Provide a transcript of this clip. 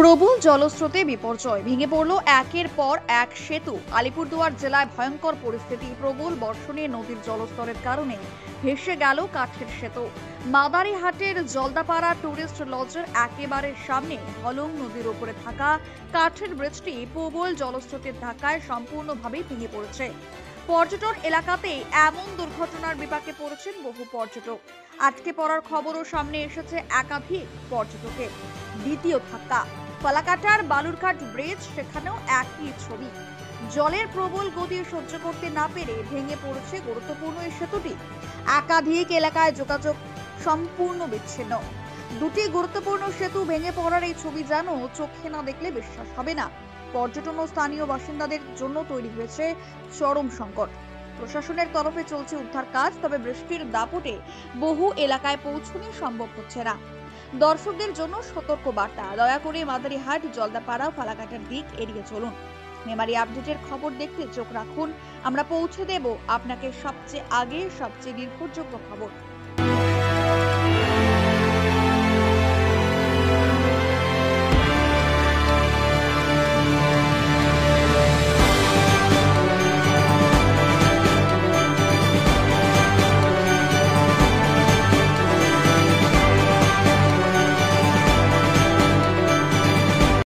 প্রবল জলস্রোতে বিপর্যয়, ভেঙে পড়ল একের পর এক সেতু। আলিপুরদুয়ার জেলায় ভয়ঙ্কর পরিস্থিতি। প্রবল বর্ষণে নদীর জলস্তরের কারণে ভেসে গেল কাঠের সেতু। মাদারিহাটের জলদাপাড়া টুরিস্ট লজের একেবারে সামনে হলং নদীর উপরে থাকা কাঠের ব্রিজটি প্রবল জলস্রোতের ধাক্কায় সম্পূর্ণভাবে ভেঙে পড়েছে। পর্যটন এলাকাতে এমন দুর্ঘটনার বিপাকে পড়েছেন বহু পর্যটক। আটকে পড়ার খবরও সামনে এসেছে একাধিক পর্যটকের। দ্বিতীয় ধাক্কা ফালাকাটার বালুরঘাট ব্রিজ, সেখানেও একই ছবি। জলের প্রবল গতি সহ্য করতে না পেরে ভেঙে পড়েছে গুরুত্বপূর্ণ এই সেতুটি। একাধিক এলাকায় যোগাযোগ সম্পূর্ণ বিচ্ছিন্ন। দুটি গুরুত্বপূর্ণ সেতু ভেঙে পড়ার এই ছবি যেন চোখে না দেখলে বিশ্বাস হবে না। পর্যটন ও স্থানীয় বাসিন্দাদের জন্য তৈরি হয়েছে চরম সংকট। প্রশাসনের তরফে চলছে উদ্ধার কাজ, তবে বৃষ্টির দাপটে বহু এলাকায় পৌঁছানো সম্ভব হচ্ছে না। দর্শকদের জন্য সতর্ক বার্তা, দয়া করে মাদারিহাট, জলদাপাড়া, ফালাকাটার দিক এড়িয়ে চলুন। মেমারি আপডেটের খবর দেখতে চোখ রাখুন। আমরা পৌঁছে দেব আপনাকে সবচেয়ে আগে, সবচেয়ে নির্ভরযোগ্য খবর।